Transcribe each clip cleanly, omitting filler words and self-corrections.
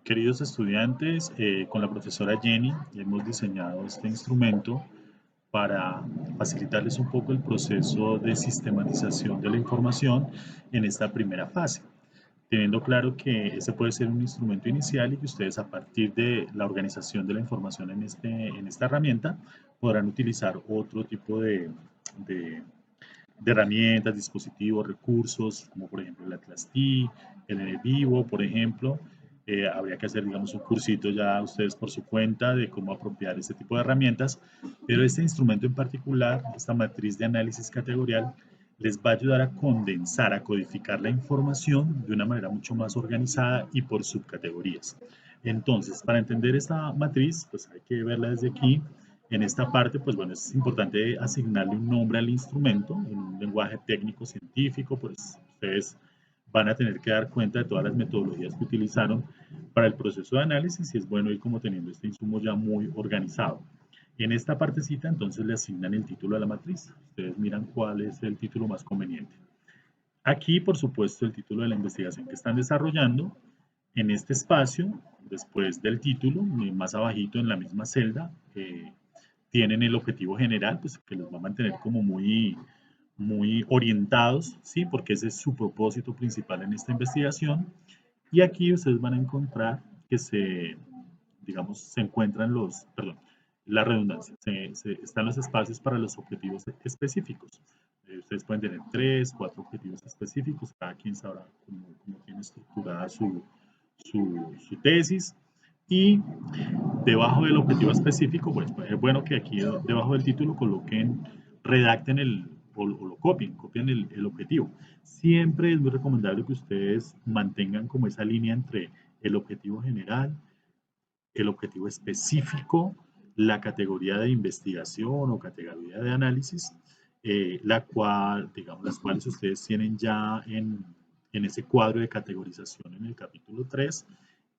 Queridos estudiantes, con la profesora Jenny hemos diseñado este instrumento para facilitarles un poco el proceso de sistematización de la información en esta primera fase, teniendo claro que ese puede ser un instrumento inicial y que ustedes a partir de la organización de la información en esta herramienta podrán utilizar otro tipo de- de herramientas, dispositivos, recursos, como por ejemplo el Atlas T, el Vivo, por ejemplo. Habría que hacer, digamos, un cursito ya ustedes por su cuenta de cómo apropiar este tipo de herramientas, pero este instrumento en particular, esta matriz de análisis categorial, les va a ayudar a condensar, a codificar la información de una manera mucho más organizada y por subcategorías. Entonces, para entender esta matriz, pues hay que verla desde aquí. En esta parte, pues bueno, es importante asignarle un nombre al instrumento en un lenguaje técnico científico, pues ustedes van a tener que dar cuenta de todas las metodologías que utilizaron para el proceso de análisis y es bueno ir como teniendo este insumo ya muy organizado. En esta partecita entonces le asignan el título a la matriz. Ustedes miran cuál es el título más conveniente. Aquí, por supuesto, el título de la investigación que están desarrollando. En este espacio, después del título, más abajito en la misma celda, tienen el objetivo general, pues que los va a mantener como muy orientados, ¿sí? Porque ese es su propósito principal en esta investigación. Y aquí ustedes van a encontrar que digamos, se encuentran perdón, la redundancia, están los espacios para los objetivos específicos. Ustedes pueden tener 3, 4 objetivos específicos, cada quien sabrá cómo tiene estructurada su tesis. Y debajo del objetivo específico, pues es bueno que aquí debajo del título coloquen, redacten o lo copien el objetivo. Siempre es muy recomendable que ustedes mantengan como esa línea entre el objetivo general, el objetivo específico, la categoría de investigación o categoría de análisis, digamos, las cuales ustedes tienen ya en ese cuadro de categorización en el capítulo 3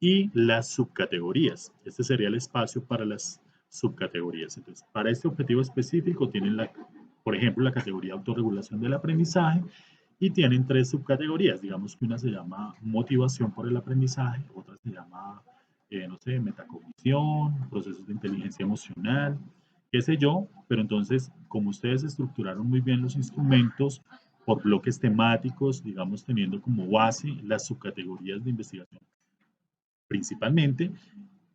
y las subcategorías. Este sería el espacio para las subcategorías. Entonces, para este objetivo específico tienen, por ejemplo, la categoría autorregulación del aprendizaje y tienen 3 subcategorías. Digamos que una se llama motivación por el aprendizaje, otra se llama, no sé, metacognición, procesos de inteligencia emocional, qué sé yo, pero entonces, como ustedes estructuraron muy bien los instrumentos por bloques temáticos, digamos, teniendo como base las subcategorías de investigación principalmente,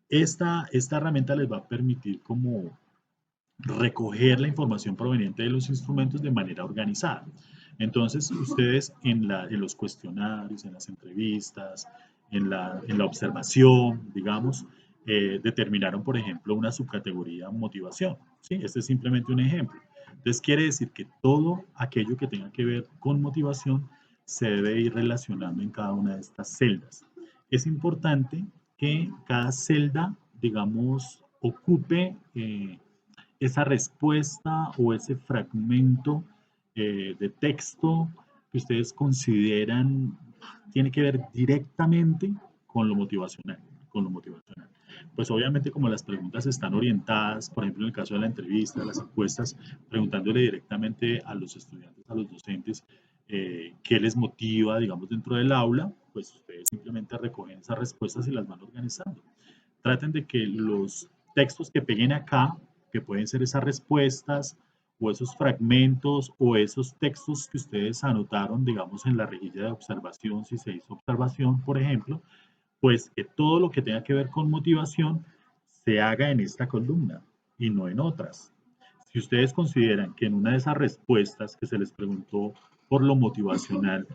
esta herramienta les va a permitir como recoger la información proveniente de los instrumentos de manera organizada. Entonces, ustedes en los cuestionarios, en las entrevistas, en la observación, digamos, determinaron, por ejemplo, una subcategoría motivación. ¿Sí? Este es simplemente un ejemplo. Entonces, quiere decir que todo aquello que tenga que ver con motivación se debe ir relacionando en cada una de estas celdas. Es importante que cada celda, digamos, ocupe esa respuesta o ese fragmento de texto que ustedes consideran tiene que ver directamente con lo motivacional, con lo motivacional. Pues obviamente como las preguntas están orientadas, por ejemplo en el caso de la entrevista, las encuestas, preguntándole directamente a los estudiantes, a los docentes, qué les motiva, digamos, dentro del aula, pues ustedes simplemente recogen esas respuestas y las van organizando. Traten de que los textos que peguen acá, que pueden ser esas respuestas o esos fragmentos o esos textos que ustedes anotaron, digamos, en la rejilla de observación, si se hizo observación, por ejemplo, pues que todo lo que tenga que ver con motivación se haga en esta columna y no en otras. Si ustedes consideran que en una de esas respuestas que se les preguntó por lo motivacional,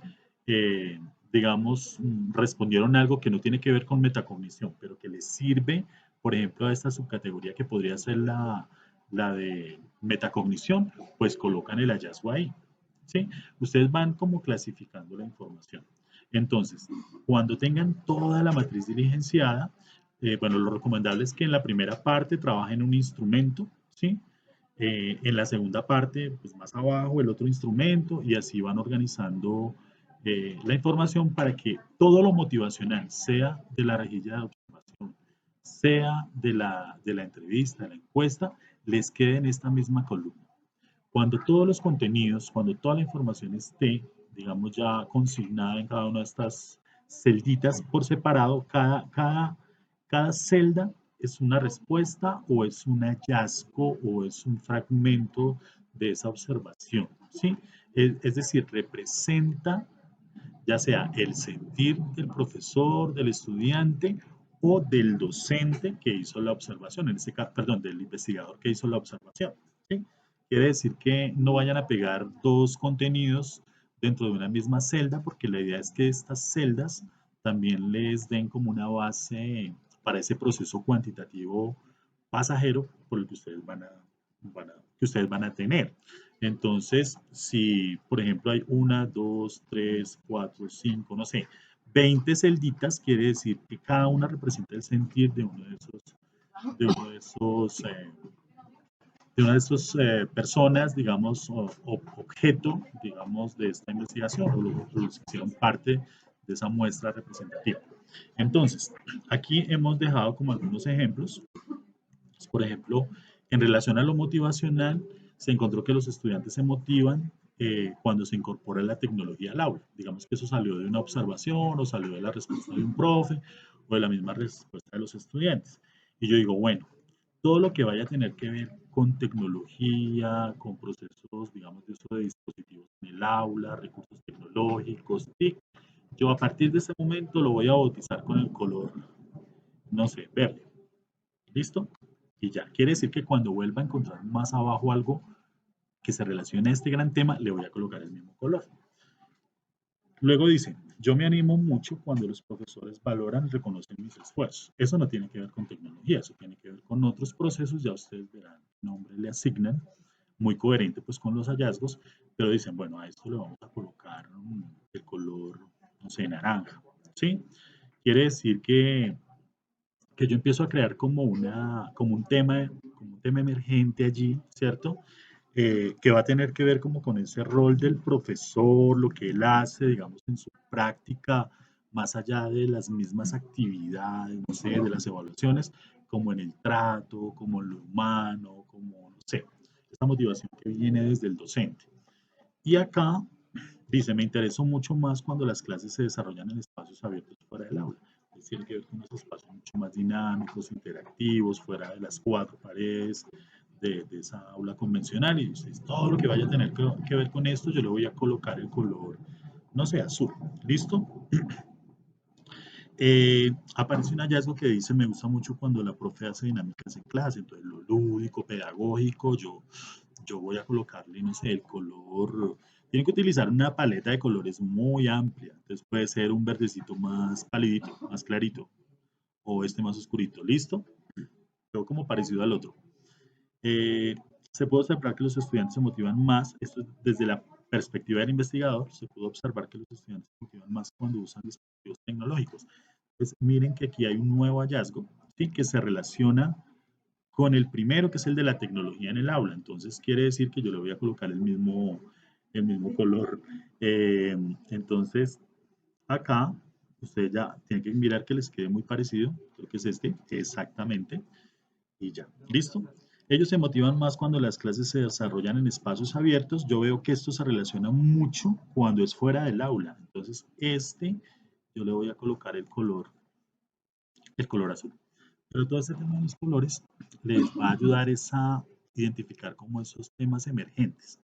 digamos, respondieron algo que no tiene que ver con metacognición, pero que les sirve, por ejemplo, a esta subcategoría que podría ser la de metacognición, pues colocan el hallazgo ahí. ¿Sí? Ustedes van como clasificando la información. Entonces, cuando tengan toda la matriz diligenciada, bueno, lo recomendable es que en la primera parte trabajen un instrumento, ¿sí? En la segunda parte, pues más abajo, el otro instrumento y así van organizando la información para que todo lo motivacional, sea de la rejilla de observación, sea de la entrevista, de la encuesta, les quede en esta misma columna. Cuando todos los contenidos, cuando toda la información esté, digamos, ya consignada en cada una de estas celditas por separado, cada Cada celda es una respuesta o es un hallazgo o es un fragmento de esa observación, ¿sí? Es decir, representa ya sea el sentir del profesor, del estudiante o del docente que hizo la observación, en este caso, perdón, del investigador que hizo la observación, ¿sí? Quiere decir que no vayan a pegar dos contenidos dentro de una misma celda, porque la idea es que estas celdas también les den como una base para ese proceso cuantitativo pasajero por el que ustedes que ustedes van a tener. Entonces, si por ejemplo hay una, dos, tres, cuatro, cinco, no sé, 20 celditas, quiere decir que cada una representa el sentir de uno de esos, de uno de esos, de una de esas personas, digamos, o objeto, digamos, de esta investigación, o los que hicieron parte de esa muestra representativa. Entonces, aquí hemos dejado como algunos ejemplos. Por ejemplo, en relación a lo motivacional, se encontró que los estudiantes se motivan cuando se incorpora la tecnología al aula. Digamos que eso salió de una observación o salió de la respuesta de un profe o de la misma respuesta de los estudiantes. Y yo digo, bueno, todo lo que vaya a tener que ver con tecnología, con procesos, digamos, de uso de dispositivos en el aula, recursos tecnológicos, TIC, yo a partir de ese momento lo voy a bautizar con el color, no sé, verde. ¿Listo? Y ya, quiere decir que cuando vuelva a encontrar más abajo algo que se relacione a este gran tema, le voy a colocar el mismo color. Luego dice, yo me animo mucho cuando los profesores valoran y reconocen mis esfuerzos. Eso no tiene que ver con tecnología, eso tiene que ver con otros procesos, ya ustedes verán qué nombre le asignan, muy coherente pues con los hallazgos, pero dicen, bueno, a esto le vamos a colocar el color, no sé, naranja, ¿sí? Quiere decir que yo empiezo a crear como un tema emergente allí, ¿cierto? Que va a tener que ver como con ese rol del profesor, lo que él hace, digamos, en su práctica, más allá de las mismas actividades, no sé, de las evaluaciones, como en el trato, como en lo humano, como, no sé, esta motivación que viene desde el docente. Y acá dice, me interesó mucho más cuando las clases se desarrollan en espacios abiertos fuera del aula. Tiene que ver con unos espacios mucho más dinámicos, interactivos, fuera de las cuatro paredes de esa aula convencional. Y dices, todo lo que vaya a tener que ver con esto, yo le voy a colocar el color, no sé, azul. ¿Listo? Aparece un hallazgo que dice, me gusta mucho cuando la profe hace dinámicas en clase, entonces lo lúdico, pedagógico, yo voy a colocarle, no sé, el color, tienen que utilizar una paleta de colores muy amplia, entonces puede ser un verdecito más palidito, más clarito, o este más oscurito, ¿listo? Quedó como parecido al otro. Eh, se puede observar que los estudiantes se motivan más, esto desde la perspectiva del investigador, se pudo observar que los estudiantes se motivan más cuando usan dispositivos tecnológicos. Pues miren que aquí hay un nuevo hallazgo, ¿sí? Que se relaciona con el primero, que es el de la tecnología en el aula. Entonces quiere decir que yo le voy a colocar el mismo color. Entonces, acá, ustedes ya tienen que mirar que les quede muy parecido. Creo que es este, exactamente. Y ya, ¿listo? Ellos se motivan más cuando las clases se desarrollan en espacios abiertos. Yo veo que esto se relaciona mucho cuando es fuera del aula. Entonces, yo le voy a colocar el color azul. Pero todo este tema de los colores les va a ayudar a identificar como esos temas emergentes.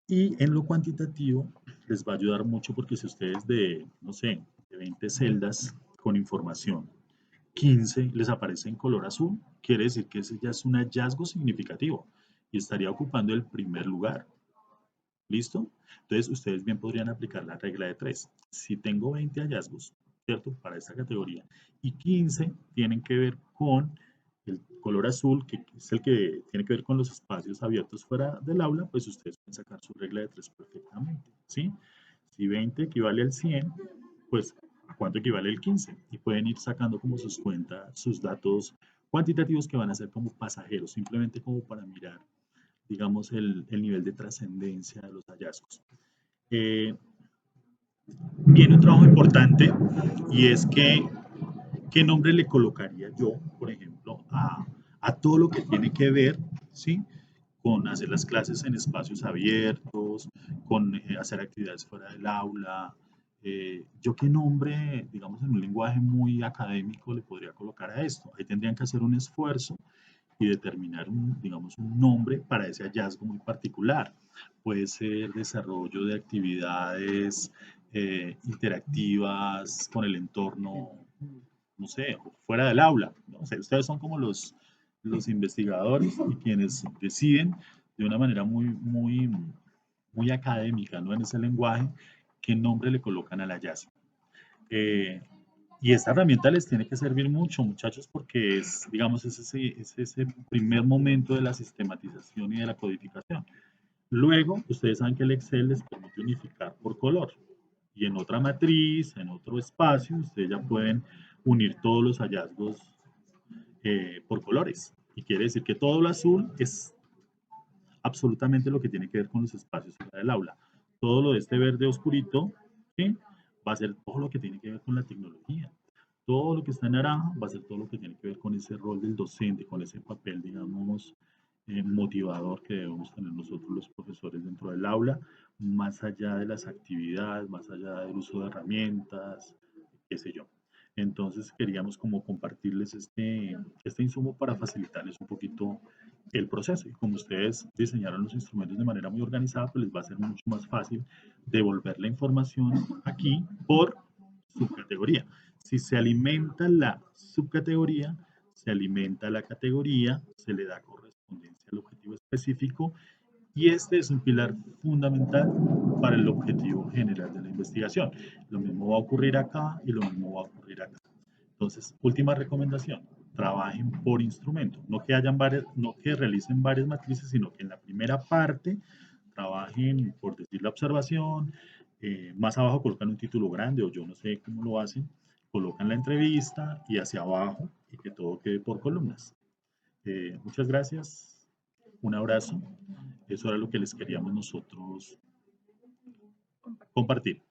Y en lo cuantitativo les va a ayudar mucho porque si ustedes no sé, de 20 celdas con información, 15 les aparece en color azul, quiere decir que ese ya es un hallazgo significativo y estaría ocupando el primer lugar. ¿Listo? Entonces ustedes bien podrían aplicar la regla de 3. Si tengo 20 hallazgos, ¿cierto? Para esta categoría y 15 tienen que ver con el color azul, que es el que tiene que ver con los espacios abiertos fuera del aula, pues ustedes pueden sacar su regla de 3 perfectamente, ¿sí? Si 20 equivale al 100, pues ¿a cuánto equivale el 15? Y pueden ir sacando como sus cuentas, sus datos cuantitativos que van a ser como pasajeros, simplemente como para mirar digamos, el nivel de trascendencia de los hallazgos. Viene un trabajo importante y es que, ¿qué nombre le colocaría yo, por ejemplo, a todo lo que tiene que ver, ¿sí? Con hacer las clases en espacios abiertos, con hacer actividades fuera del aula, ¿Yo qué nombre, digamos, en un lenguaje muy académico le podría colocar a esto? Ahí tendrían que hacer un esfuerzo y determinar digamos, un nombre para ese hallazgo muy particular. Puede ser desarrollo de actividades interactivas con el entorno, no sé, fuera del aula, ¿no? O sea, ustedes son como los investigadores y quienes deciden de una manera muy académica, ¿no? En ese lenguaje, qué nombre le colocan al hallazgo. Eh, y esta herramienta les tiene que servir mucho, muchachos, porque es, digamos, es ese primer momento de la sistematización y de la codificación. Luego, ustedes saben que el Excel les permite unificar por color. Y en otra matriz, en otro espacio, ustedes ya pueden unir todos los hallazgos por colores. Y quiere decir que todo lo azul es absolutamente lo que tiene que ver con los espacios del aula. Todo lo de este verde oscurito, ¿sí? Va a ser todo lo que tiene que ver con la tecnología. Todo lo que está en naranja va a ser todo lo que tiene que ver con ese rol del docente, con ese papel, digamos, motivador que debemos tener nosotros los profesores dentro del aula, más allá de las actividades, más allá del uso de herramientas, qué sé yo. Entonces queríamos como compartirles este insumo para facilitarles un poquito el proceso. Y como ustedes diseñaron los instrumentos de manera muy organizada, pues les va a ser mucho más fácil devolver la información aquí por subcategoría. Si se alimenta la subcategoría, se alimenta la categoría, se le da correspondencia al objetivo específico y este es un pilar fundamental para el objetivo general de la investigación. Lo mismo va a ocurrir acá y lo mismo va a ocurrir acá. Entonces, última recomendación, trabajen por instrumento, no que hayan varias, no que realicen varias matrices, sino que en la primera parte trabajen por decir la observación, más abajo colocan un título grande o yo no sé cómo lo hacen, colocan la entrevista y hacia abajo y que todo quede por columnas. Muchas gracias, un abrazo, eso era lo que les queríamos nosotros compartir.